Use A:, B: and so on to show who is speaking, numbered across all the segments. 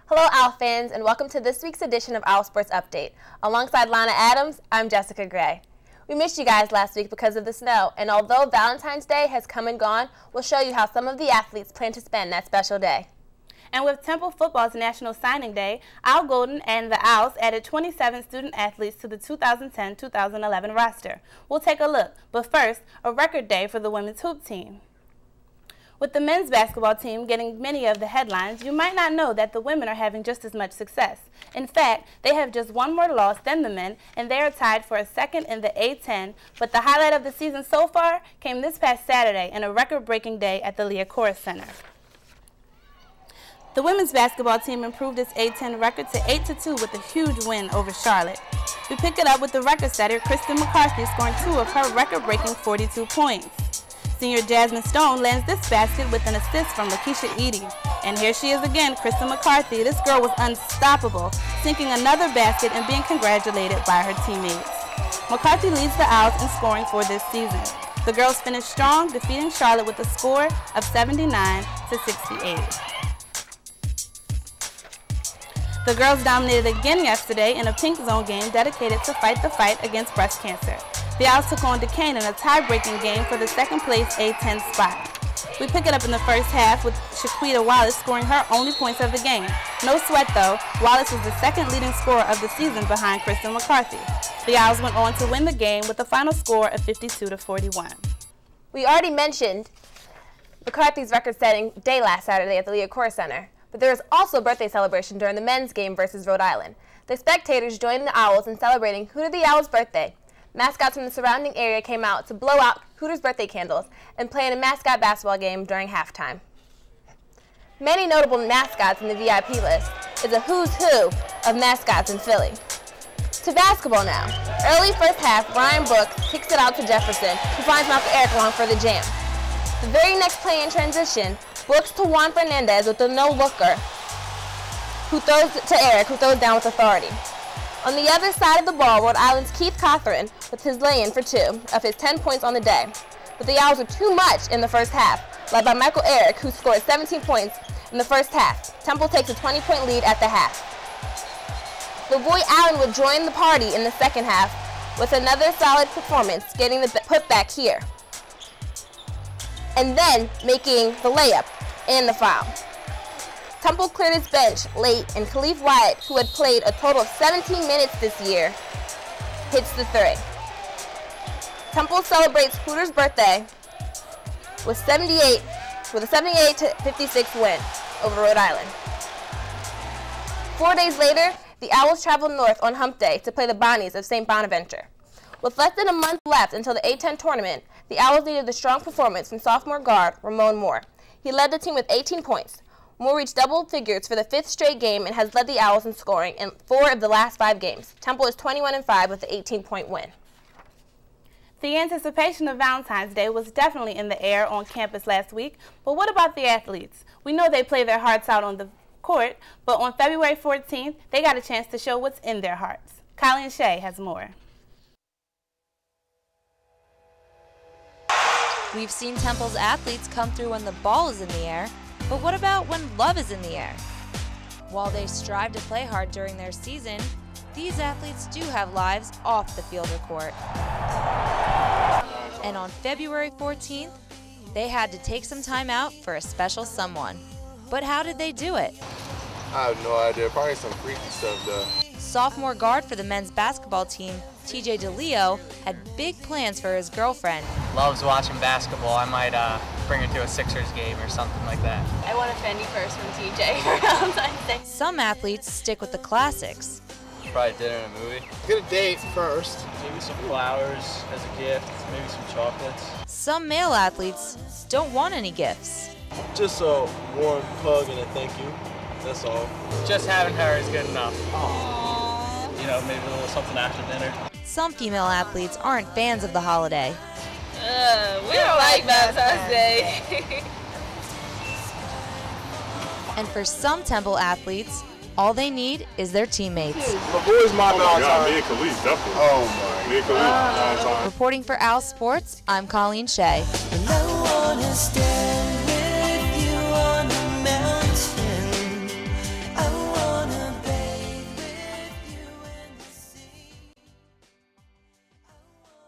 A: Hello, Owl fans, and welcome to this week's edition of Owlsports Update. Alongside Lana Adams, I'm Jessica Gray. We missed you guys last week because of the snow, and although Valentine's Day has come and gone, we'll show you how some of the athletes plan to spend that special day.
B: And with Temple Football's National Signing Day, Al Golden and the Owls added 27 student athletes to the 2010-2011 roster. We'll take a look, but first, a record day for the women's hoop team. With the men's basketball team getting many of the headlines, you might not know that the women are having just as much success. In fact, they have just one more loss than the men, and they are tied for a second in the A10, but the highlight of the season so far came this past Saturday in a record-breaking day at the Leah Center. The women's basketball team improved its A10 record to 8-2 with a huge win over Charlotte. We pick it up with the record setter, Kristen McCarthy, scoring 2 of her record-breaking 42 points. Senior Jasmine Stone lands this basket with an assist from Lakeisha Edie. And here she is again, Kristen McCarthy. This girl was unstoppable, sinking another basket and being congratulated by her teammates. McCarthy leads the Owls in scoring for this season. The girls finished strong, defeating Charlotte with a score of 79-68. The girls dominated again yesterday in a pink zone game dedicated to fight the fight against breast cancer. The Owls took on Duquesne in a tie-breaking game for the second-place A10 spot. We pick it up in the first half with Shaquita Wallace scoring her only points of the game. No sweat, though. Wallace was the second leading scorer of the season behind Kristen McCarthy. The Owls went on to win the game with a final score of 52-41.
A: We already mentioned McCarthy's record-setting day last Saturday at the Leah Center, but there was also a birthday celebration during the men's game versus Rhode Island. The spectators joined the Owls in celebrating Hooter the Owl's birthday. Mascots from the surrounding area came out to blow out Hooters birthday candles and play in a mascot basketball game during halftime. Many notable mascots in the VIP list is a who's who of mascots in Philly. To basketball now. Early first half, Brian Brooks kicks it out to Jefferson, who finds Malcolm Eric along for the jam. The very next play in transition, Brooks to Juan Fernandez with a no-looker, who throws to Eric, who throws down with authority. On the other side of the ball, Rhode Island's Keith Cothran with his lay-in for 2 of his 10 points on the day. But the Owls were too much in the first half, led by Michael Eric, who scored 17 points in the first half. Temple takes a 20-point lead at the half. LaVoy Allen would join the party in the second half with another solid performance, getting the putback here, and then making the layup and the foul. Temple cleared his bench late, and Khalif Wyatt, who had played a total of 17 minutes this year, hits the 3. Temple celebrates Hooter's birthday with a 78-56 win over Rhode Island. 4 days later, the Owls traveled north on Hump Day to play the Bonnies of St. Bonaventure. With less than a month left until the A10 tournament, the Owls needed a strong performance from sophomore guard Ramon Moore. He led the team with 18 points. Moore reached double figures for the 5th straight game and has led the Owls in scoring in 4 of the last 5 games. Temple is 21-5 with an 18-point win.
B: The anticipation of Valentine's Day was definitely in the air on campus last week, but what about the athletes? We know they play their hearts out on the court, but on February 14th, they got a chance to show what's in their hearts. Kylie and Shay has more.
C: We've seen Temple's athletes come through when the ball is in the air, but what about when love is in the air? While they strive to play hard during their season, these athletes do have lives off the field or court. And on February 14th, they had to take some time out for a special someone. But how did they do it?
D: I have no idea. Probably some freaky stuff, though.
C: Sophomore guard for the men's basketball team, TJ DeLeo, had big plans for his girlfriend.
E: Loves watching basketball. I might bring her to a Sixers game or something like that.
F: I want a Fendi purse from TJ for Valentine's Day.
C: Some athletes stick with the classics.
D: Probably dinner and a movie. Get a date first.
E: Maybe some flowers as a gift, maybe some chocolates.
C: Some male athletes don't want any gifts.
D: Just a warm hug and a thank you. That's all.
E: Just having her is good enough.
G: You know, maybe a little something after dinner.
C: Some female athletes aren't fans of the holiday.
F: We don't like Valentine's Day.
C: And for some Temple athletes, all they need is their teammates.
D: But where's my Valentine?
H: Me and Khalid, definitely.
D: Oh my.
H: Me and Khalid, Valentine.
C: Reporting for Owlsports, I'm Colleen Shea.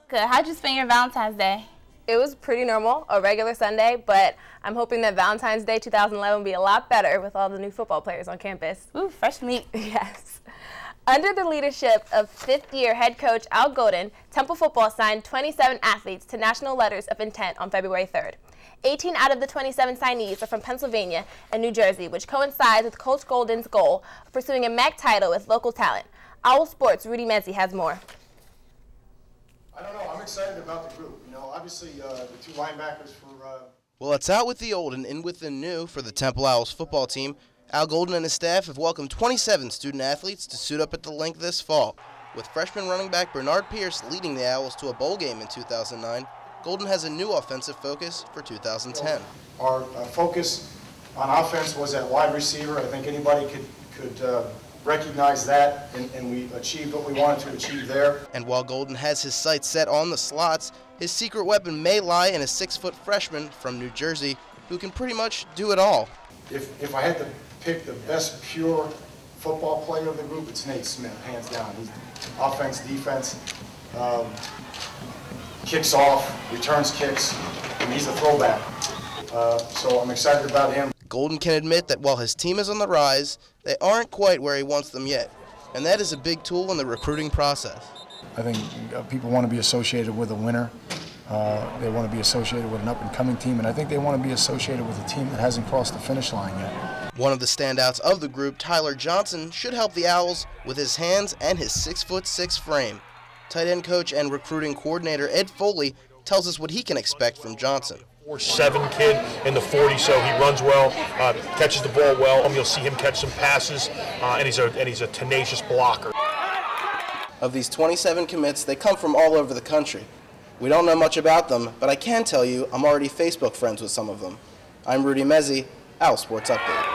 B: Good. How'd you spend your Valentine's Day?
A: It was pretty normal, a regular Sunday, but I'm hoping that Valentine's Day 2011 will be a lot better with all the new football players on campus.
B: Ooh, fresh meat.
A: Yes. Under the leadership of fifth-year head coach Al Golden, Temple football signed 27 athletes to national letters of intent on February 3rd. 18 out of the 27 signees are from Pennsylvania and New Jersey, which coincides with Coach Golden's goal of pursuing a MAC title with local talent. Owlsports' Rudy Mezzi has more.
I: I don't know. I'm excited about the group. You know, obviously the two linebackers for.
J: Well, it's out with the old and in with the new for the Temple Owls football team. Al Golden and his staff have welcomed 27 student athletes to suit up at the link this fall. With freshman running back Bernard Pierce leading the Owls to a bowl game in 2009, Golden has a new offensive focus for 2010.
I: Our focus on offense was at wide receiver. I think anybody could recognize that, and we achieved what we wanted to achieve there.
J: And while Golden has his sights set on the slots, his secret weapon may lie in a 6-foot freshman from New Jersey who can pretty much do it all.
I: If I had to pick the best pure football player of the group, it's Nate Smith, hands down. He's offense, defense, kicks off, returns kicks, and he's a throwback. So I'm excited about him.
J: Golden can admit that while his team is on the rise, they aren't quite where he wants them yet, and that is a big tool in the recruiting process.
I: I think people want to be associated with a winner. They want to be associated with an up-and-coming team, and I think they want to be associated with a team that hasn't crossed the finish line yet.
J: One of the standouts of the group, Tyler Johnson, should help the Owls with his hands and his 6'6" frame. Tight end coach and recruiting coordinator Ed Foley tells us what he can expect from Johnson.
H: 4'7" kid in the 40, so he runs well, catches the ball well. You'll see him catch some passes, and he's a tenacious blocker.
J: Of these 27 commits, they come from all over the country. We don't know much about them, but I can tell you I'm already Facebook friends with some of them. I'm Rudy Mezzi, Owlsports Update.